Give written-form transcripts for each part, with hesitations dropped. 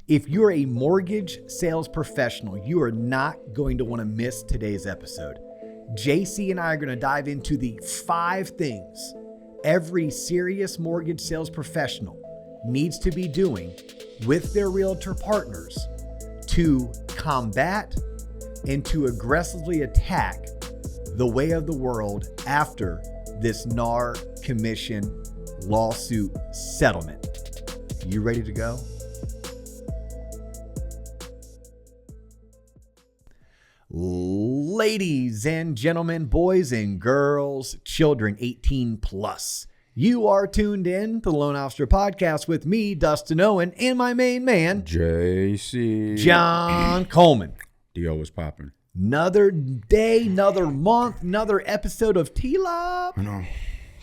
If you're a mortgage sales professional, you are not going to want to miss today's episode. JC and I are going to dive into the 5 things every serious mortgage sales professional needs to be doing with their realtor partners to combat and to aggressively attack the way of the world after this NAR commission lawsuit settlement. You ready to go? Ladies and gentlemen, boys and girls, children 18 plus, you are tuned in to the Loan Officer Podcast with me, Dustin Owen, and my main man, JC John Coleman. D.O. was popping. Another day, another month, another episode of TLOP. I know.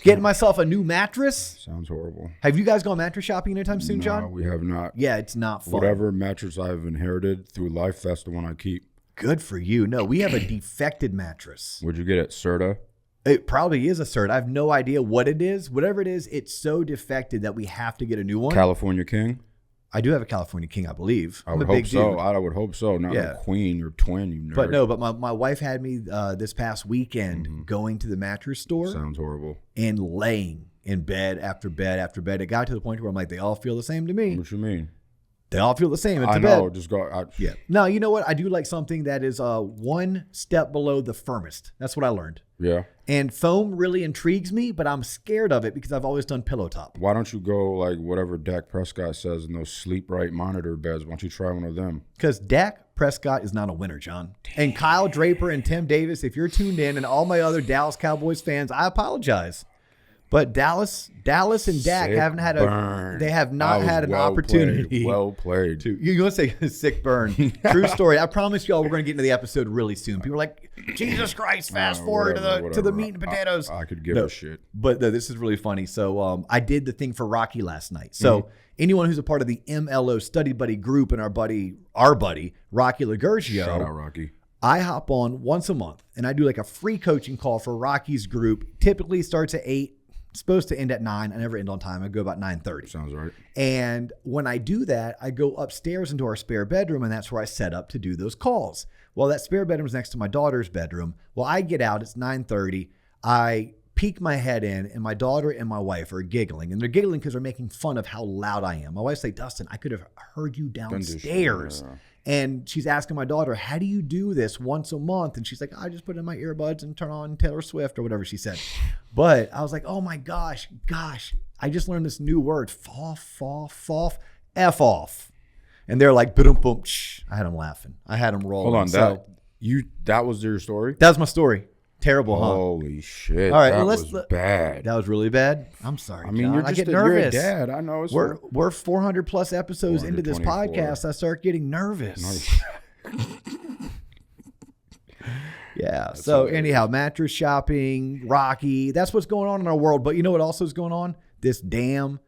Getting myself a new mattress. Sounds horrible. Have you guys gone mattress shopping anytime soon, John? No, we have not. Yeah, it's not fun. Whatever mattress I've inherited through life, that's the one I keep. Good for you. No, we have a defected mattress. Would you get it, Serta? It probably is a cert. I have no idea what it is. Whatever it is, it's so defected that we have to get a new one. California King? I do have a California King, I believe. I would hope so. I would hope so. Not Yeah. a queen or twin, you nerd. But my wife had me this past weekend going to the mattress store Sounds horrible. and laying in bed after bed after bed. It got to the point where I'm like, they all feel the same to me. What you mean? They all feel the same. It's I a know. bed. Just go. Yeah. Now, you know what? I do like something that is one step below the firmest. That's what I learned. Yeah. And foam really intrigues me, but I'm scared of it because I've always done pillow top. Why don't you go like whatever Dak Prescott says in those sleep right monitor beds? Why don't you try one of them? Because Dak Prescott is not a winner, John. And Kyle Draper and Tim Davis, if you're tuned in, and all my other Dallas Cowboys fans, I apologize. But Dallas and Dak haven't had they have not had an opportunity. Well played. You're going to say sick burn. True story. I promise y'all we're going to get into the episode really soon. People are like, Jesus Christ, fast forward to the meat and potatoes. I could give a shit. But this is really funny. So I did the thing for Rocky last night. So anyone who's a part of the MLO Study Buddy group and our buddy, Rocky Ligurgio. Shout out, Rocky. I hop on once a month and I do like a free coaching call for Rocky's group. Typically starts at 8. Supposed to end at 9. I never end on time. I go about 9:30. Sounds right. And when I do that, I go upstairs into our spare bedroom, and that's where I set up to do those calls. Well, that spare bedroom is next to my daughter's bedroom. Well, I get out. It's 9:30. I peek my head in, and my daughter and my wife are giggling. And they're giggling because they're making fun of how loud I am. My wife's like, Dustin, I could have heard you downstairs. Yeah. And she's asking my daughter, how do you do this once a month? And she's like, I just put in my earbuds and turn on Taylor Swift or whatever she said. But I was like, oh my gosh, I just learned this new word, F off. And they're like, boom, boom, shh. I had them laughing. I had them rolling. Hold on, that was your story? That was my story. Terrible, huh? Holy shit. All right, that was bad. That was really bad. I'm sorry, I mean, John. you're I get you're a nervous. dad. I know. We're 400 plus episodes into this 424. podcast. I start getting nervous. Nice. Yeah. That's So hilarious. anyhow, mattress shopping, Rocky, that's what's going on in our world. But you know what also is going on? This damn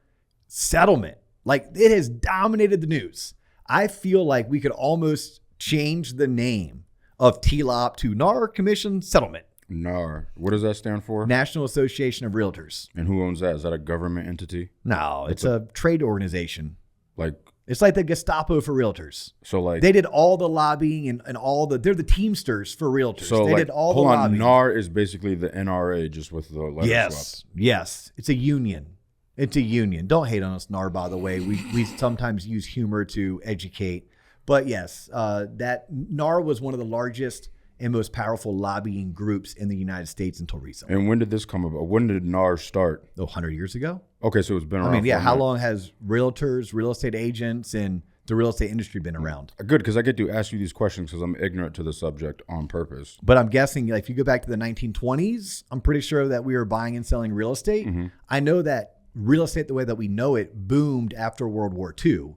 settlement. Like, it has dominated the news. I feel like we could almost change the name of TLOP to NAR Commission Settlement. NAR. What does that stand for? National Association of Realtors. And who owns that? Is that a government entity? No, it's a trade organization. Like, It's like the Gestapo for realtors. so like. They did all the lobbying and all they're the Teamsters for realtors. So they like, did all the hold on, lobbying. NAR is basically the NRA just with the letter swapped. Yes. It's a union. It's a union. Don't hate on us, NAR, by the way. We sometimes use humor to educate. But yes, that NAR was one of the largest and most powerful lobbying groups in the United States until recently. And when did this come about? When did NAR start? 100 years ago? Okay, so it's been around. I mean, yeah, for a how minute. long has realtors, real estate agents, and the real estate industry been around? Good, because I get to ask you these questions because I'm ignorant to the subject on purpose. But I'm guessing if you go back to the 1920s, I'm pretty sure that we were buying and selling real estate. Mm-hmm. I know that real estate, the way that we know it, boomed after World War II.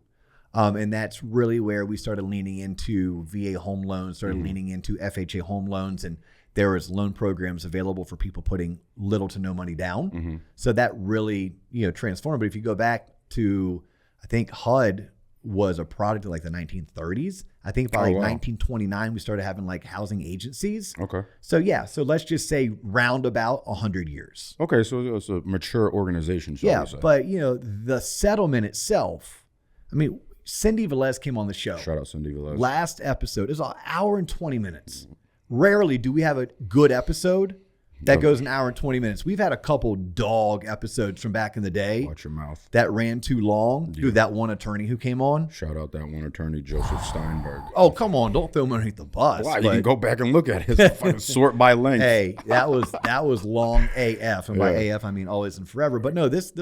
And that's really where we started leaning into VA home loans, started leaning into FHA home loans, and there was loan programs available for people putting little to no money down. So that really, transformed. But if you go back to, I think HUD was a product of like the 1930s. I think by 1929, we started having like housing agencies. Okay. So yeah, so let's just say round about 100 years. Okay, so it's a mature organization, shall we say. But the settlement itself, I mean, Cindy Velez came on the show. Shout out Cindy Velez. Last episode is an hour and 20 minutes. Rarely do we have a good episode that goes an hour and 20 minutes. We've had a couple dog episodes from back in the day. Watch your mouth. That ran too long. Yeah. Dude, that one attorney who came on. Shout out that one attorney, Joseph Steinberg. Oh, come on. Don't throw him underneath the bus. Why? You can go back and look at it. It's fucking sort by length. Hey, that was long AF. And by AF, I mean always and forever. But no, this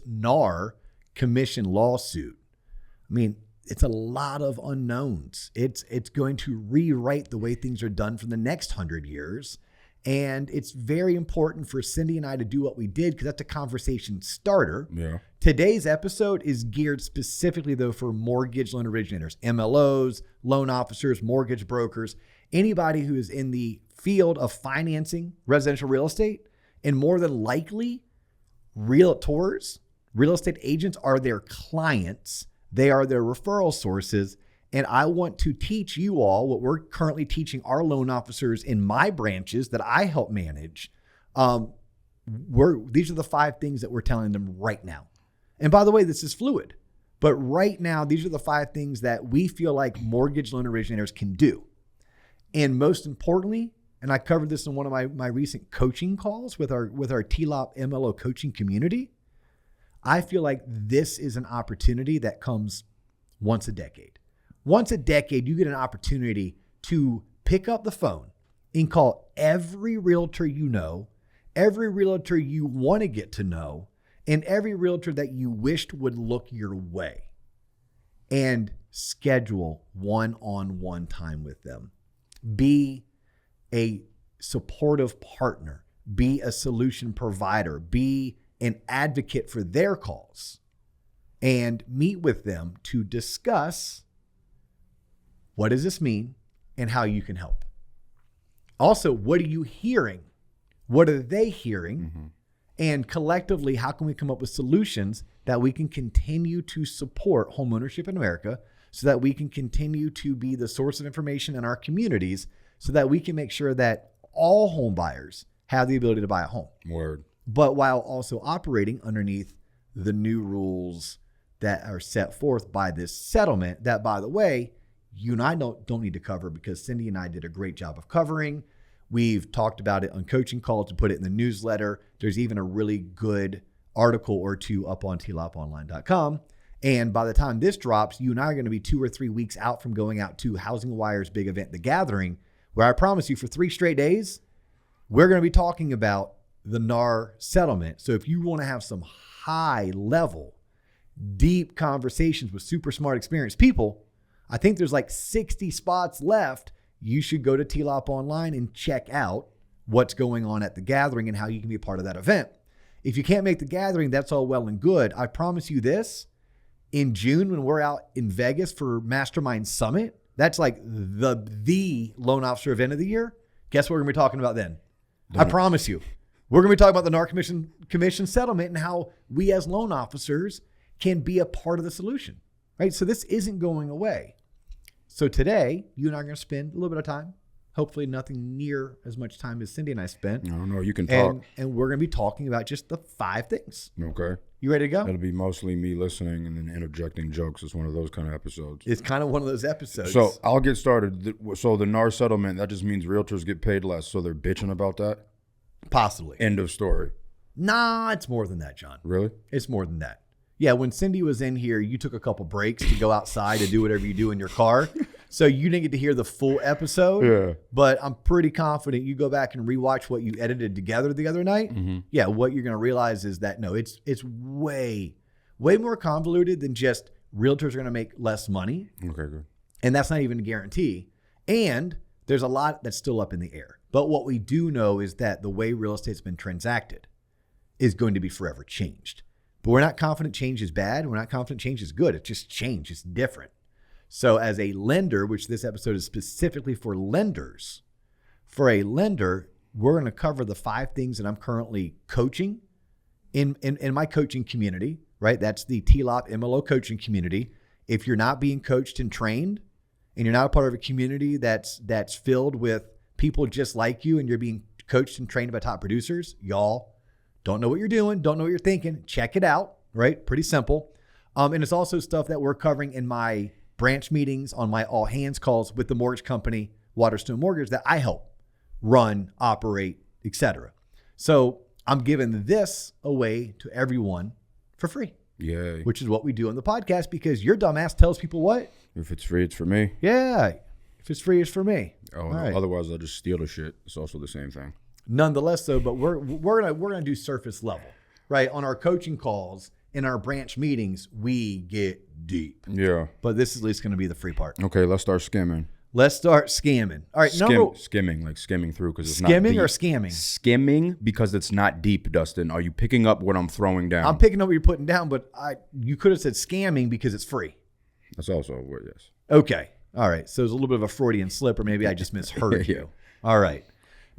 NAR commission lawsuit, I mean, it's a lot of unknowns. It's going to rewrite the way things are done for the next 100 years. And it's very important for Cindy and I to do what we did because that's a conversation starter. Yeah. Today's episode is geared specifically, though, for mortgage loan originators, MLOs, loan officers, mortgage brokers, anybody who is in the field of financing residential real estate. And more than likely, realtors, real estate agents are their clients. They are their referral sources. And I want to teach you all what we're currently teaching our loan officers in my branches that I help manage. These are the 5 things that we're telling them right now. And by the way, this is fluid. But right now, these are the 5 things that we feel like mortgage loan originators can do. And most importantly, and I covered this in one of my recent coaching calls with our TLOP MLO coaching community, I feel like this is an opportunity that comes once a decade. Once a decade, you get an opportunity to pick up the phone and call every realtor you know, every realtor you want to get to know, and every realtor that you wished would look your way, and schedule one-on-one time with them. Be a supportive partner. Be a solution provider. Be an advocate for their calls, and meet with them to discuss what does this mean and how you can help. Also, what are you hearing? What are they hearing? Mm-hmm. And collectively, how can we come up with solutions that we can continue to support homeownership in America so that we can continue to be the source of information in our communities so that we can make sure that all home buyers have the ability to buy a home. Word. But while also operating underneath the new rules that are set forth by this settlement that, by the way, you and I don't need to cover because Cindy and I did a great job of covering. We've talked about it on coaching calls to put it in the newsletter. There's even a really good article or two up on tloponline.com. And by the time this drops, you and I are going to be 2 or 3 weeks out from going out to Housing Wire's big event, The Gathering, where I promise you for 3 straight days, we're going to be talking about the NAR settlement. So if you want to have some high level, deep conversations with super smart, experienced people, I think there's like 60 spots left. You should go to TLOP Online and check out what's going on at the Gathering and how you can be a part of that event. If you can't make the Gathering, that's all well and good. I promise you this, in June when we're out in Vegas for Mastermind Summit, that's like the loan officer event of the year. Guess what we're going to be talking about then? I promise you. We're going to be talking about the NAR commission settlement and how we as loan officers can be a part of the solution, right? So this isn't going away. So today, you and I are going to spend a little bit of time, hopefully nothing near as much time as Cindy and I spent. No, you can talk. And we're going to be talking about just the 5 things. Okay. You ready to go? It'll be mostly me listening and then interjecting jokes. It's one of those kind of episodes. It's kind of one of those episodes. So I'll get started. So the NAR settlement, that just means realtors get paid less. So they're bitching about that? Possibly. End of story. Nah, it's more than that, John. Really? It's more than that. Yeah, when Cindy was in here, you took a couple breaks to go outside to do whatever you do in your car. So you didn't get to hear the full episode. Yeah. But I'm pretty confident you go back and rewatch what you edited together the other night. Mm-hmm. Yeah, what you're going to realize is that, no, it's way more convoluted than just realtors are going to make less money. Okay, good. And that's not even a guarantee. And there's a lot that's still up in the air. But what we do know is that the way real estate's been transacted is going to be forever changed. But we're not confident change is bad. We're not confident change is good. It's just change. It's different. So as a lender, which this episode is specifically for lenders, for a lender, we're going to cover the 5 things that I'm currently coaching in my coaching community, right? That's the TLOP MLO coaching community. If you're not being coached and trained and you're not a part of a community that's filled with people just like you and you're being coached and trained by top producers, y'all don't know what you're doing, don't know what you're thinking, check it out, right? Pretty simple. And it's also stuff that we're covering in my branch meetings, on my all hands calls with the mortgage company, Waterstone Mortgage, that I help run, operate, etc. So I'm giving this away to everyone for free. Yeah. Which is what we do on the podcast, because your dumbass tells people what? If it's free, it's for me. Yeah. If it's free, it's for me. Oh, All right. Otherwise I'll just steal the shit. It's also the same thing. Nonetheless, though, but we're gonna do surface level, right? On our coaching calls, in our branch meetings, we get deep. Yeah. But this is at least going to be the free part. Okay, let's start skimming. Let's start scamming. All right, skimming, like skimming through, because it's not deep. Skimming or scamming? Skimming, because it's not deep, Dustin. Are you picking up what I'm throwing down? I'm picking up what you're putting down, but you could have said scamming because it's free. That's also a word, yes. Okay. All right. So it's a little bit of a Freudian slip, or maybe I just misheard Yeah. you. All right.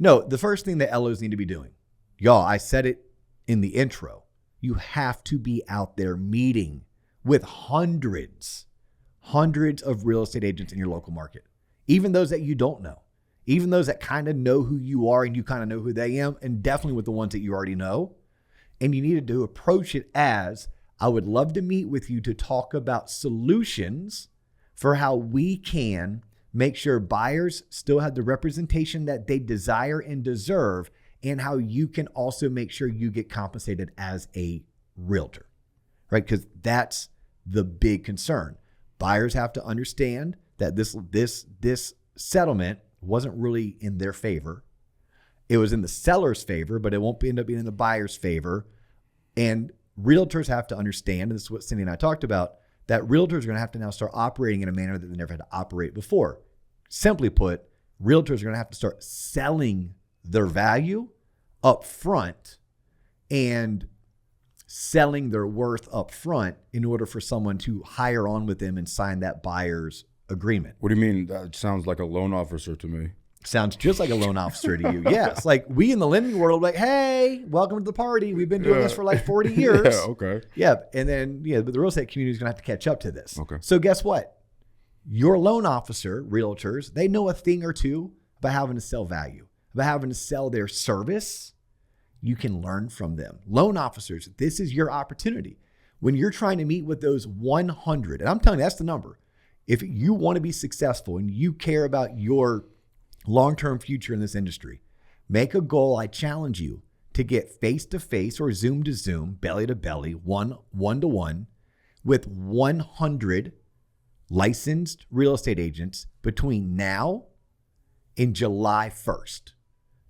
No, the first thing that LOs need to be doing, y'all, I said it in the intro. You have to be out there meeting with hundreds of real estate agents in your local market. Even those that you don't know, even those that kind of know who you are and you kind of know who they are, and definitely with the ones that you already know. And you needed to approach it as, I would love to meet with you to talk about solutions for how we can make sure buyers still have the representation that they desire and deserve, and how you can also make sure you get compensated as a realtor, right? Because that's the big concern. Buyers have to understand that this settlement wasn't really in their favor. It was in the seller's favor, but it won't end up being in the buyer's favor. And realtors have to understand, and this is what Cindy and I talked about, that realtors are going to have to now start operating in a manner that they never had to operate before. Simply put, realtors are going to have to start selling their value up front and selling their worth up front in order for someone to hire on with them and sign that buyer's agreement. What do you mean? That sounds like a loan officer to me. Sounds just like a loan officer to you. Yes. Like we in the lending world, like, hey, welcome to the party. We've been doing this for like 40 years. Yeah, okay. Yeah. And then, but the real estate community is going to have to catch up to this. Okay. So guess what? Your loan officer, realtors, they know a thing or two about having to sell value, about having to sell their service. You can learn from them. Loan officers, this is your opportunity. When you're trying to meet with those 100, and I'm telling you, that's the number. If you want to be successful and you care about your long-term future in this industry, make a goal. I challenge you to get face-to-face or Zoom-to-Zoom, belly-to-belly, one-to-one with 100 licensed real estate agents between now and July 1st.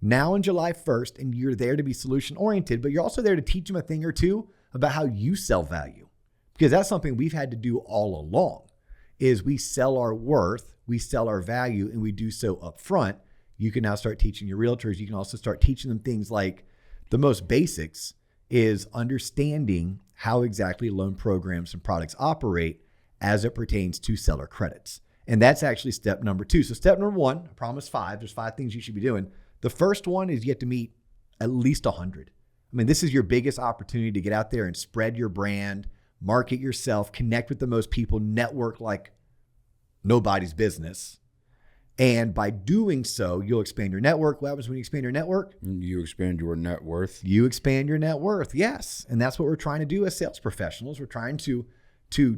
Now and July 1st, and you're there to be solution-oriented, but you're also there to teach them a thing or two about how you sell value. Because that's something we've had to do all along, is we sell our worth, we sell our value, and we do so up front. You can now start teaching your realtors. You can also start teaching them things like the most basics is understanding how exactly loan programs and products operate as it pertains to seller credits. And that's actually step number 2. So step number 1, I promise 5, there's 5 things you should be doing. The first one is you have to meet at least 100. I mean, this is your biggest opportunity to get out there and spread your brand, market yourself, connect with the most people, network like nobody's business. And by doing so, you'll expand your network. What happens when you expand your network? You expand your net worth. You expand your net worth, yes. And that's what we're trying to do as sales professionals. We're trying to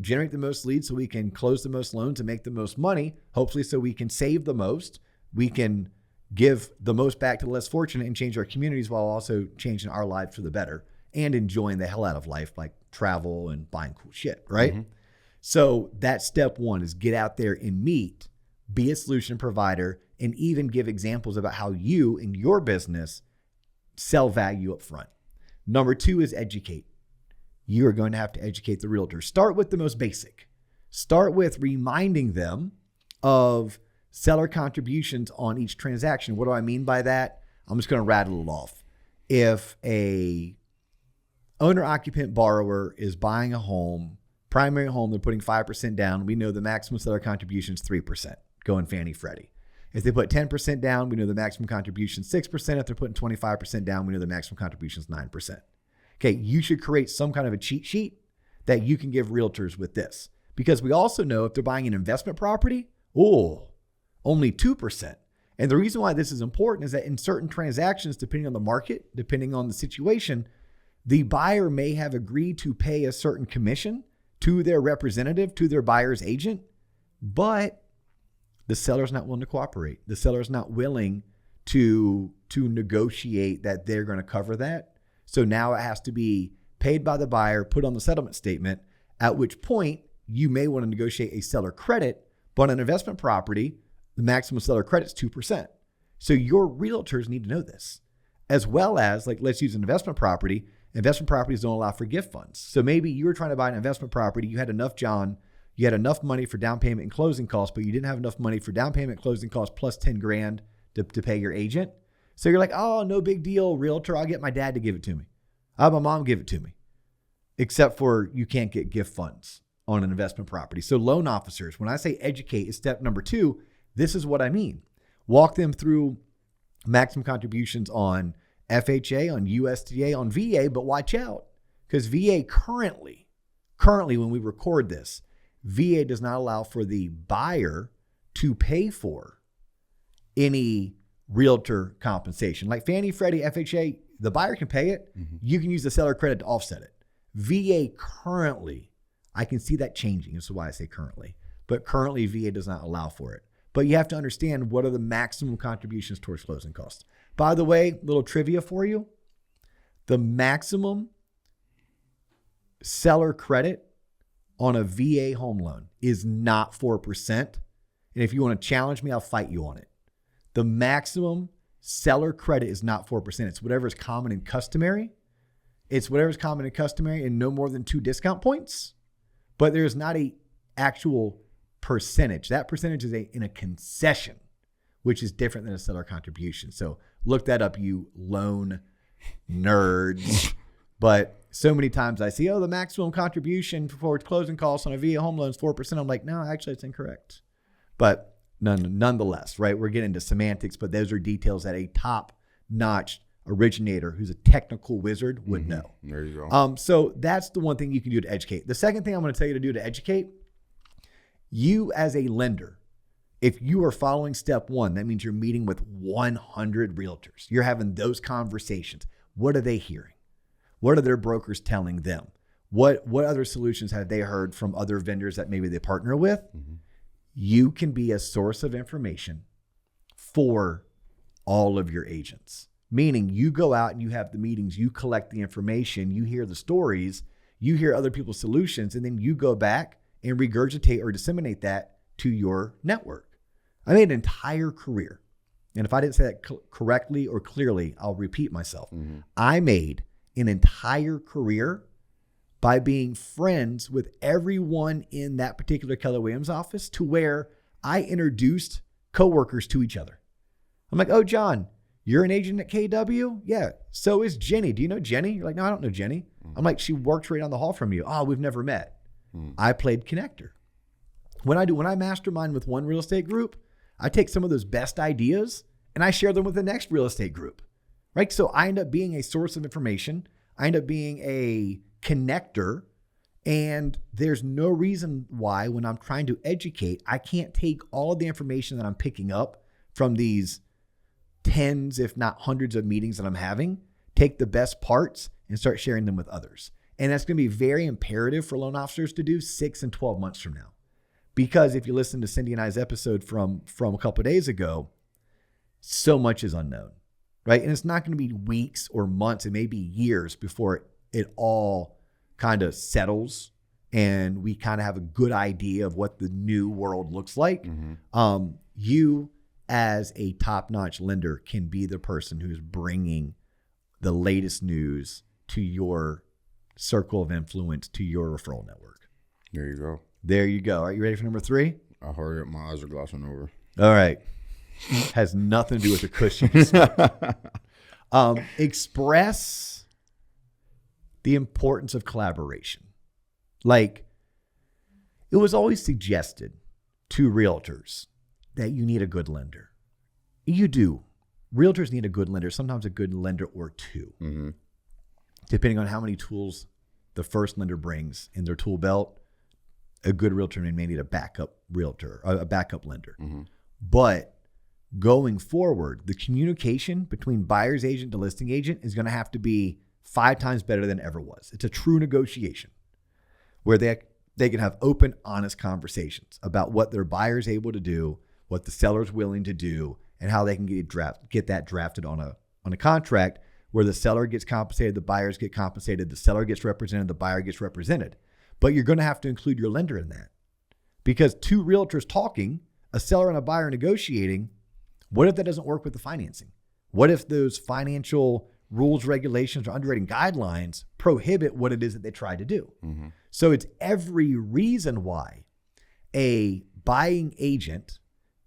generate the most leads so we can close the most loans and make the most money, hopefully so we can save the most. We can give the most back to the less fortunate and change our communities while also changing our lives for the better and enjoying the hell out of life, like travel and buying cool shit, right? Mm-hmm. So that's step 1, is get out there and meet, be a solution provider, and even give examples about how you in your business sell value up front. Number 2 is educate. You are going to have to educate the realtors. Start with the most basic. Start with reminding them of seller contributions on each transaction. What do I mean by that? I'm just going to rattle it off. If a owner-occupant borrower is buying a home, primary home, they're putting 5% down, we know the maximum seller contribution is 3%, going Fannie Freddie. If they put 10% down, we know the maximum contribution is 6%. If they're putting 25% down, we know the maximum contribution is 9%. Okay, you should create some kind of a cheat sheet that you can give realtors with this. Because we also know if they're buying an investment property, only 2%. And the reason why this is important is that in certain transactions, depending on the market, depending on the situation, the buyer may have agreed to pay a certain commission to their representative, to their buyer's agent, but the seller's not willing to cooperate. The seller's not willing to negotiate that they're going to cover that. So now it has to be paid by the buyer, put on the settlement statement, at which point you may want to negotiate a seller credit, but on an investment property, the maximum seller credit is 2%. So your realtors need to know this, as well as, like, let's use an investment property. Investment properties don't allow for gift funds. So maybe you were trying to buy an investment property. You had enough, John, you had enough money for down payment and closing costs, but you didn't have enough money for down payment, closing costs, plus 10 grand to pay your agent. So you're like, oh, no big deal, realtor. I'll get my dad to give it to me. I'll have my mom give it to me. Except for you can't get gift funds on an investment property. So loan officers, when I say educate is step number 2, this is what I mean. Walk them through maximum contributions on FHA, on USDA, on VA, but watch out, because VA currently when we record this, VA does not allow for the buyer to pay for any realtor compensation. Like Fannie, Freddie, FHA, the buyer can pay it. Mm-hmm. You can use the seller credit to offset it. VA currently, I can see that changing. This is why I say currently. But currently, VA does not allow for it. But you have to understand, what are the maximum contributions towards closing costs. By the way, little trivia for you. The maximum seller credit on a VA home loan is not 4%. And if you want to challenge me, I'll fight you on it. The maximum seller credit is not 4%. It's whatever is common and customary. It's whatever is common and customary and no more than 2 discount points. But there's not a actual percentage. That percentage is in a concession, which is different than a seller contribution. So look that up, you loan nerds. But so many times I see, the maximum contribution for closing costs on a VA home loan is 4%. I'm like, no, actually it's incorrect. But nonetheless, right? We're getting into semantics, but those are details that a top-notch originator who's a technical wizard would know. There you go. So that's the one thing you can do to educate. The second thing I'm going to tell you to do to educate, you as a lender, if you are following step 1, that means you're meeting with 100 realtors. You're having those conversations. What are they hearing? What are their brokers telling them? What other solutions have they heard from other vendors that maybe they partner with? Mm-hmm. You can be a source of information for all of your agents. Meaning you go out and you have the meetings, you collect the information, you hear the stories, you hear other people's solutions, and then you go back and regurgitate or disseminate that to your network. I made an entire career, and if I didn't say that correctly or clearly, I'll repeat myself. Mm-hmm. I made an entire career by being friends with everyone in that particular Keller Williams office, to where I introduced coworkers to each other. I'm like, oh, John, you're an agent at KW? Yeah. So is Jenny. Do you know Jenny? You're like, no, I don't know Jenny. Mm-hmm. I'm like, she works right down the hall from you. Oh, we've never met. Mm-hmm. I played connector. When I mastermind with one real estate group, I take some of those best ideas and I share them with the next real estate group, right? So I end up being a source of information. I end up being a connector, and there's no reason why, when I'm trying to educate, I can't take all of the information that I'm picking up from these tens, if not hundreds of meetings that I'm having, take the best parts and start sharing them with others. And that's going to be very imperative for loan officers to do 6 and 12 months from now. Because if you listen to Cindy and I's episode from a couple of days ago, so much is unknown, right? And it's not going to be weeks or months. It may be years before it all kind of settles and we kind of have a good idea of what the new world looks like. Mm-hmm. You as a top-notch lender can be the person who's bringing the latest news to your circle of influence, to your referral network. There you go. There you go. Are you ready for number 3? I'll hurry up. My eyes are glossing over. All right. Has nothing to do with the cushions. Express the importance of collaboration. Like, it was always suggested to realtors that you need a good lender. You do. Realtors need a good lender, sometimes a good lender or two, mm-hmm. depending on how many tools the first lender brings in their tool belt. A good realtor may need a backup realtor, a backup lender. Mm-hmm. But going forward, the communication between buyer's agent to listing agent is going to have to be 5 times better than it ever was. It's a true negotiation where they They can have open, honest conversations about what their buyer is able to do, what the seller's willing to do, and how they can get that drafted on a contract where the seller gets compensated, the buyers get compensated, the seller gets represented, the buyer gets represented. But you're going to have to include your lender in that. Because two realtors talking, a seller and a buyer negotiating, what if that doesn't work with the financing? What if those financial rules, regulations, or underwriting guidelines prohibit what it is that they try to do? Mm-hmm. So it's every reason why a buying agent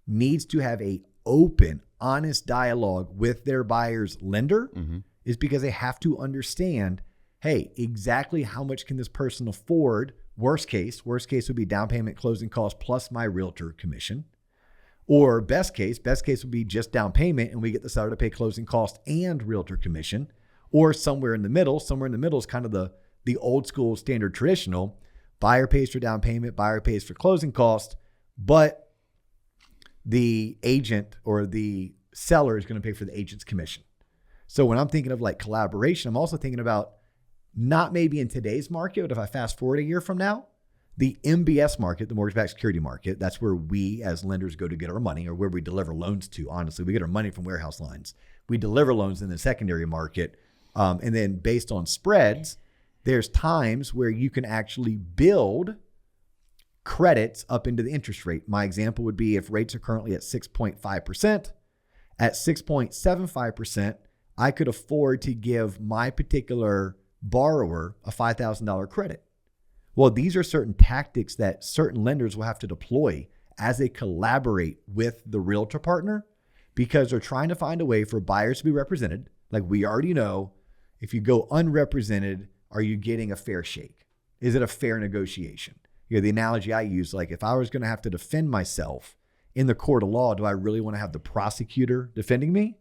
needs to have a open, honest dialogue with their buyer's lender, mm-hmm. is because they have to understand, hey, exactly how much can this person afford? Worst case would be down payment, closing costs, plus my realtor commission. Or best case would be just down payment and we get the seller to pay closing costs and realtor commission. Or somewhere in the middle is kind of the old school standard traditional. Buyer pays for down payment, buyer pays for closing costs, but the agent or the seller is going to pay for the agent's commission. So when I'm thinking of like collaboration, I'm also thinking about not maybe in today's market, but if I fast forward a year from now, the MBS market, the mortgage-backed security market, that's where we as lenders go to get our money, or where we deliver loans to. Honestly, we get our money from warehouse lines. We deliver loans in the secondary market. And then based on spreads, there's times where you can actually build credits up into the interest rate. My example would be if rates are currently at 6.5%, at 6.75%, I could afford to give my particular borrower a $5,000 credit. Well, these are certain tactics that certain lenders will have to deploy as they collaborate with the realtor partner, because they're trying to find a way for buyers to be represented. Like we already know, if you go unrepresented, are you getting a fair shake? Is it a fair negotiation? The analogy I use, like if I was going to have to defend myself in the court of law, do I really want to have the prosecutor defending me?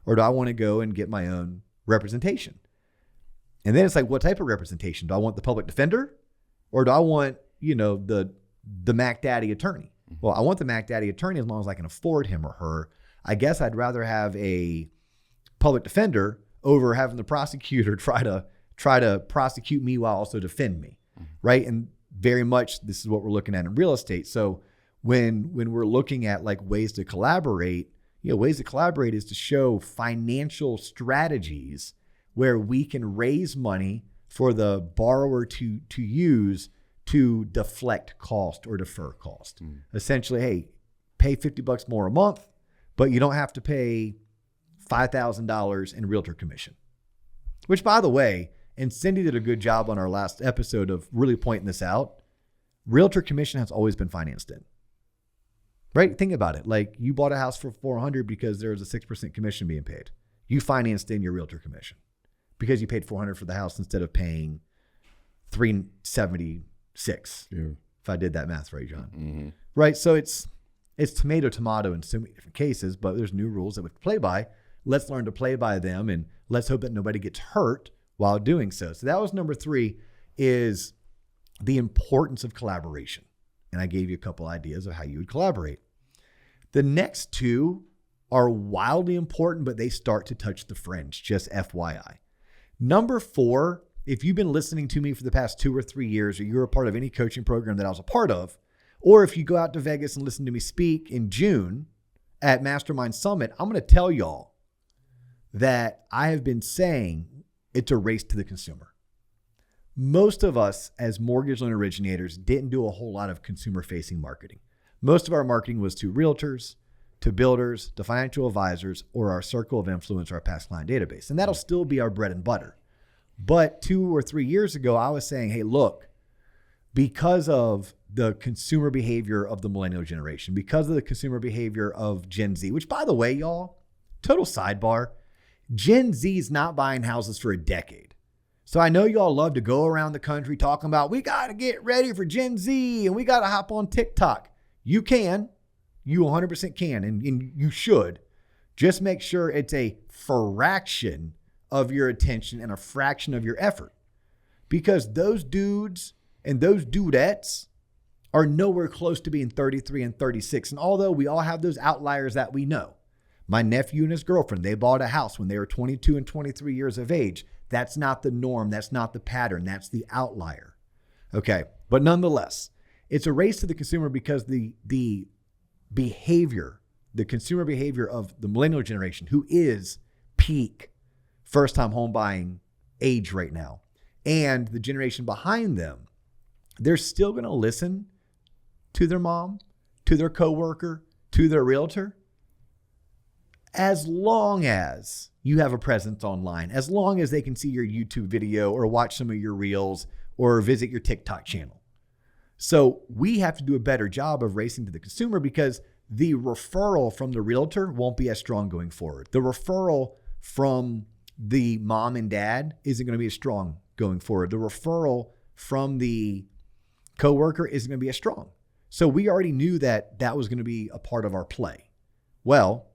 Or do I want to go and get my own representation? And then it's like, what type of representation? Do I want the public defender? Or do I want, the Mac Daddy attorney? Well, I want the Mac Daddy attorney as long as I can afford him or her. I guess I'd rather have a public defender over having the prosecutor try to prosecute me while also defend me, right? And very much this is what we're looking at in real estate. So when we're looking at like ways to collaborate, ways to collaborate is to show financial strategies where we can raise money for the borrower to use to deflect cost or defer cost. Essentially, hey, pay $50 more a month, but you don't have to pay $5,000 in realtor commission. Which, by the way, and Cindy did a good job on our last episode of really pointing this out, realtor commission has always been financed in. Right? Think about it. Like you bought a house for $400 because there was a 6% commission being paid. You financed in your realtor commission because you paid $400 for the house instead of paying $376. Yeah. If I did that math right, John. Mm-hmm. Right? So it's tomato in so many different cases, but there's new rules that we play by. Let's learn to play by them, and let's hope that nobody gets hurt while doing so. So that was number 3, is the importance of collaboration. And I gave you a couple ideas of how you would collaborate. The next 2 are wildly important, but they start to touch the fringe, just FYI. Number 4, if you've been listening to me for the past 2 or 3 years, or you're a part of any coaching program that I was a part of, or if you go out to Vegas and listen to me speak in June at Mastermind Summit, I'm going to tell y'all that I have been saying it's a race to the consumer. Most of us as mortgage loan originators didn't do a whole lot of consumer-facing marketing. Most of our marketing was to realtors, to builders, to financial advisors, or our circle of influence, or our past client database. And that'll still be our bread and butter. But 2 or 3 years ago, I was saying, hey, look, because of the consumer behavior of the millennial generation, because of the consumer behavior of Gen Z, which, by the way, y'all, total sidebar, Gen Z is not buying houses for a decade. So I know y'all love to go around the country talking about, we got to get ready for Gen Z and we got to hop on TikTok. You can. You 100% can, and you should. Just make sure it's a fraction of your attention and a fraction of your effort. Because those dudes and those dudettes are nowhere close to being 33 and 36. And although we all have those outliers that we know, my nephew and his girlfriend, they bought a house when they were 22 and 23 years of age. That's not the norm. That's not the pattern. That's the outlier. Okay. But nonetheless, it's a race to the consumer because the behavior, the consumer behavior of the millennial generation, who is peak first-time home buying age right now, and the generation behind them, they're still going to listen to their mom, to their coworker, to their realtor, as long as you have a presence online, as long as they can see your YouTube video or watch some of your reels or visit your TikTok channel. So we have to do a better job of racing to the consumer because the referral from the realtor won't be as strong going forward. The referral from the mom and dad isn't going to be as strong going forward. The referral from the coworker isn't going to be as strong. So we already knew that that was going to be a part of our play. Well,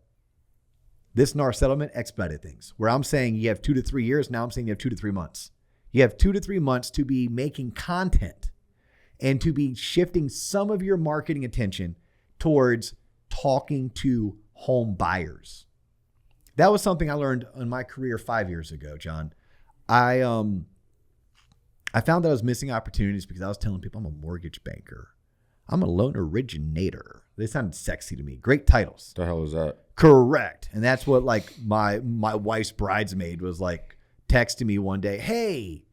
this NAR settlement expedited things. Where I'm saying you have 2 to 3 years, now I'm saying you have 2 to 3 months. You have 2 to 3 months to be making content and to be shifting some of your marketing attention towards talking to home buyers. That was something I learned in my career 5 years ago, John. I found that I was missing opportunities because I was telling people I'm a mortgage banker. I'm a loan originator. They sounded sexy to me. Great titles. The hell is that? Correct. And that's what like my wife's bridesmaid was like texting me one day. Hey,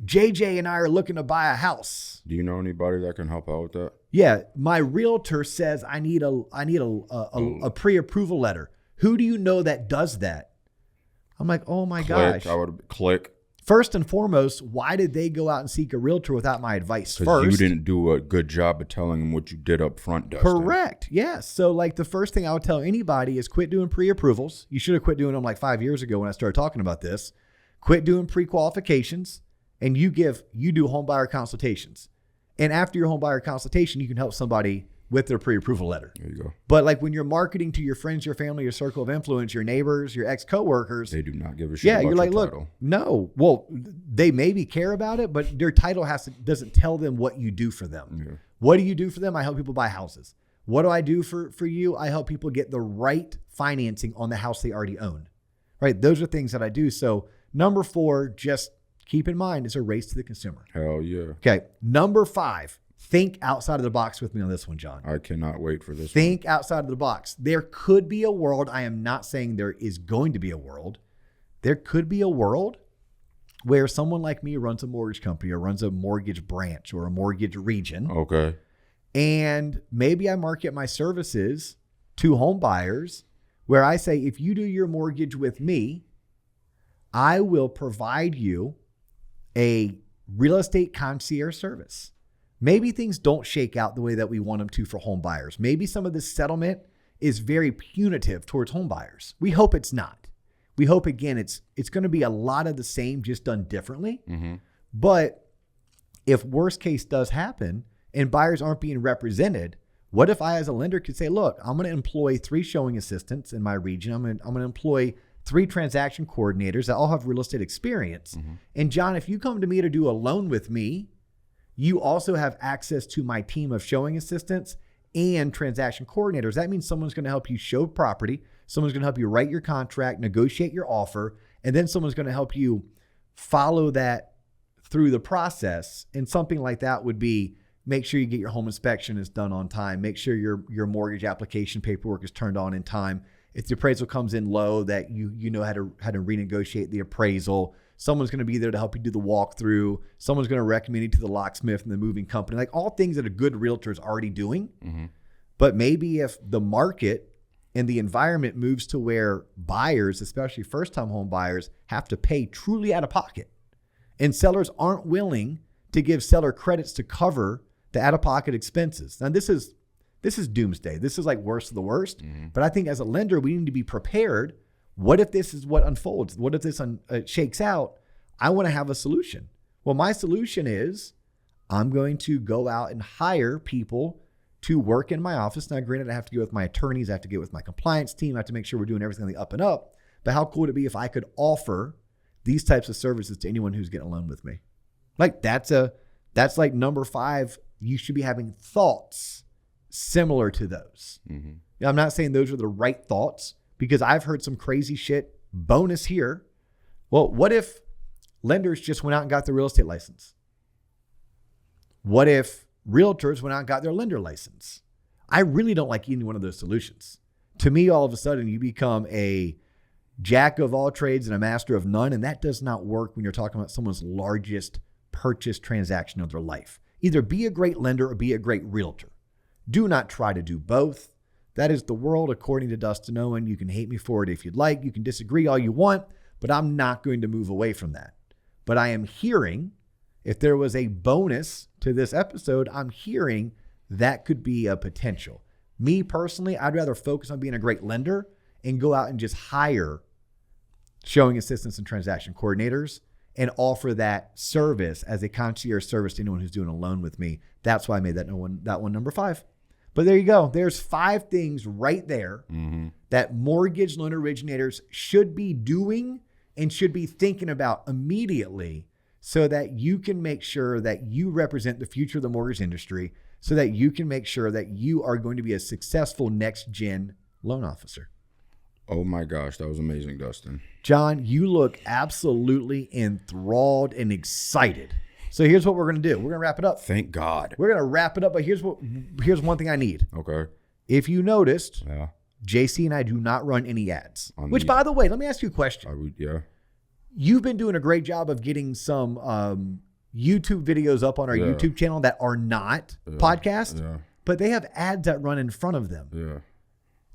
JJ and I are looking to buy a house. Do you know anybody that can help out with that? Yeah. My realtor says I need a pre-approval letter. Who do you know that does that? I'm like, oh my gosh. I would click. First and foremost, why did they go out and seek a realtor without my advice first? Because you didn't do a good job of telling them what you did up front, Dustin. Correct. Yes. So like the first thing I would tell anybody is quit doing pre-approvals. You should have quit doing them like 5 years ago when I started talking about this. Quit doing pre-qualifications and you do home buyer consultations. And after your home buyer consultation, you can help somebody with their pre-approval letter. There you go. But like when you're marketing to your friends, your family, your circle of influence, your neighbors, your ex-coworkers. They do not give a shit about you're like, your look, title. no. Well, they maybe care about it, but their title doesn't tell them what you do for them. Yeah. What do you do for them? I help people buy houses. What do I do for you? I help people get the right financing on the house they already own. Right? Those are things that I do. So number 4, just keep in mind, it's a race to the consumer. Hell yeah. Okay. Number 5. Think outside of the box with me on this one, John. I cannot wait for this. Think outside of the box. There could be a world. I am not saying there is going to be a world. There could be a world where someone like me runs a mortgage company or runs a mortgage branch or a mortgage region. Okay. And maybe I market my services to home buyers where I say, if you do your mortgage with me, I will provide you a real estate concierge service. Maybe things don't shake out the way that we want them to for home buyers. Maybe some of this settlement is very punitive towards home buyers. We hope it's not. We hope, again, it's going to be a lot of the same, just done differently. Mm-hmm. But if worst case does happen and buyers aren't being represented, what if I as a lender could say, look, I'm going to employ 3 showing assistants in my region. I'm going to employ 3 transaction coordinators that all have real estate experience. Mm-hmm. And John, if you come to me to do a loan with me, you also have access to my team of showing assistants and transaction coordinators. That means someone's going to help you show property. Someone's going to help you write your contract, negotiate your offer, and then someone's going to help you follow that through the process. And something like that would be make sure you get your home inspection is done on time. Make sure your mortgage application paperwork is turned on in time. If the appraisal comes in low, that you know how to renegotiate the appraisal. Someone's going to be there to help you do the walkthrough. Someone's going to recommend you to the locksmith and the moving company, like all things that a good realtor is already doing. Mm-hmm. But maybe if the market and the environment moves to where buyers, especially first-time home buyers, have to pay truly out of pocket, and sellers aren't willing to give seller credits to cover the out-of-pocket expenses. Now, this is doomsday. This is like worst of the worst. Mm-hmm. But I think as a lender, we need to be prepared. What if this is what unfolds? What if this shakes out? I want to have a solution. Well, my solution is I'm going to go out and hire people to work in my office. Now, granted, I have to get with my attorneys. I have to get with my compliance team. I have to make sure we're doing everything on the up and up. But how cool would it be if I could offer these types of services to anyone who's getting a loan with me? Like that's like number 5. You should be having thoughts similar to those. Mm-hmm. Now, I'm not saying those are the right thoughts, because I've heard some crazy shit. Bonus here. Well, what if lenders just went out and got the real estate license? What if realtors went out and got their lender license? I really don't like either one of those solutions. To me, all of a sudden, you become a jack of all trades and a master of none, and that does not work when you're talking about someone's largest purchase transaction of their life. Either be a great lender or be a great realtor. Do not try to do both. That is the world according to Dustin Owen. You can hate me for it if you'd like. You can disagree all you want, but I'm not going to move away from that. But I am hearing, if there was a bonus to this episode, I'm hearing that could be a potential. Me personally, I'd rather focus on being a great lender and go out and just hire showing assistants and transaction coordinators and offer that service as a concierge service to anyone who's doing a loan with me. That's why I made that one number 5. But there you go. There's 5 things right there that mortgage loan originators should be doing and should be thinking about immediately so that you can make sure that you represent the future of the mortgage industry, so that you can make sure that you are going to be a successful next-gen loan officer. Oh my gosh, that was amazing, Dustin. John, you look absolutely enthralled and excited. So here's what we're going to do. We're going to wrap it up. Thank God. We're going to wrap it up, but here's one thing I need. Okay. If you noticed, Yeah. JC and I do not run any ads. Which, by the way, let me ask you a question. Yeah. You've been doing a great job of getting some YouTube videos up on our YouTube channel that are not podcasts, but they have ads that run in front of them. Yeah.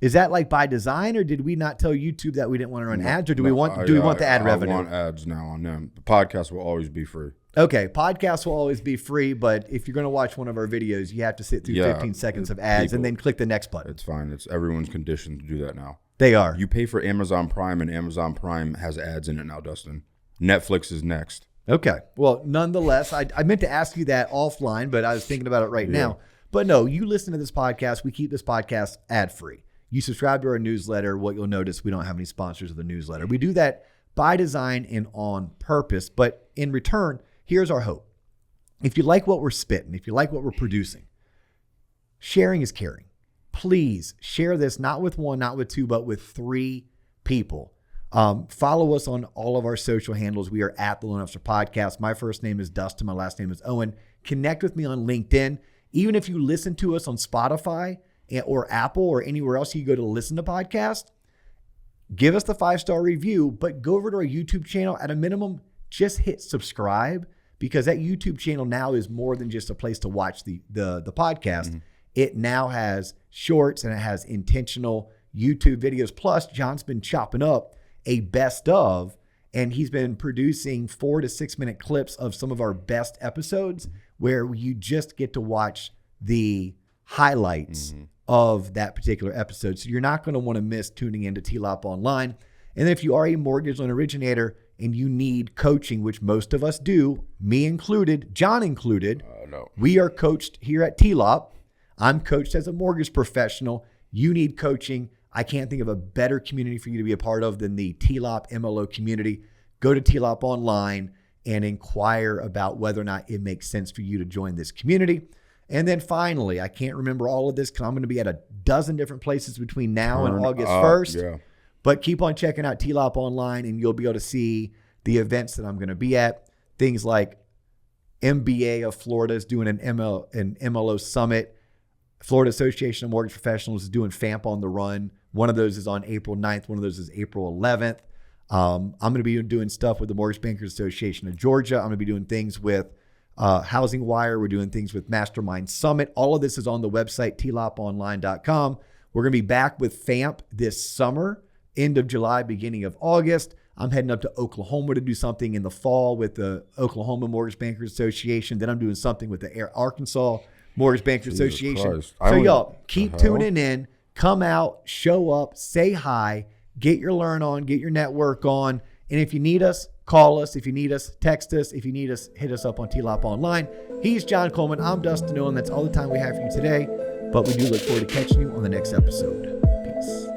Is that like by design, or did we not tell YouTube that we didn't want to run ads, or do we want the ad revenue? I want ads now on them. The podcast will always be free. Okay, podcasts will always be free, but if you're going to watch one of our videos, you have to sit through 15 seconds of ads and then click the next button. It's fine. It's everyone's conditioned to do that now. They are. You pay for Amazon Prime, and Amazon Prime has ads in it now, Dustin. Netflix is next. Okay. Well, nonetheless, I meant to ask you that offline, but I was thinking about it right now. But no, you listen to this podcast. We keep this podcast ad-free. You subscribe to our newsletter. What you'll notice, we don't have any sponsors of the newsletter. We do that by design and on purpose. But in return, here's our hope. If you like what we're spitting, if you like what we're producing, sharing is caring. Please share this, not with 1, not with 2, but with 3 people. Follow us on all of our social handles. We are at the Loan Officer Podcast. My first name is Dustin. My last name is Owen. Connect with me on LinkedIn. Even if you listen to us on Spotify or Apple or anywhere else you go to listen to podcasts, give us the 5-star review, but go over to our YouTube channel. At a minimum, just hit subscribe, because that YouTube channel now is more than just a place to watch the podcast. It now has shorts and it has intentional YouTube videos. Plus, John's been chopping up a best of, and he's been producing 4 to 6 minute clips of some of our best episodes where you just get to watch the highlights of that particular episode. So you're not going to want to miss tuning into TLOP Online. And if you are a mortgage loan originator and you need coaching, which most of us do, me included, John included, No. We are coached here at TLOP. I'm coached as a mortgage professional. You need coaching. I can't think of a better community for you to be a part of than the TLOP MLO community. Go to TLOP Online and inquire about whether or not it makes sense for you to join this community. And then finally, I can't remember all of this because I'm going to be at a dozen different places between now and August 1st. Yeah. But keep on checking out TLOP Online and you'll be able to see the events that I'm going to be at. Things like MBA of Florida is doing an MLO summit. Florida Association of Mortgage Professionals is doing FAMP on the Run. One of those is on April 9th. One of those is April 11th. I'm going to be doing stuff with the Mortgage Bankers Association of Georgia. I'm going to be doing things with Housing Wire. We're doing things with Mastermind Summit. All of this is on the website, tloponline.com. We're going to be back with FAMP this summer, end of July, beginning of August. I'm heading up to Oklahoma to do something in the fall with the Oklahoma Mortgage Bankers Association. Then I'm doing something with the Arkansas Mortgage Bankers Association. Christ. So y'all, keep tuning in. Come out, show up, say hi, get your learn on, get your network on. And if you need us, call us. If you need us, text us. If you need us, hit us up on TLOP Online. He's John Coleman. I'm Dustin Owen. That's all the time we have for you today. But we do look forward to catching you on the next episode. Peace.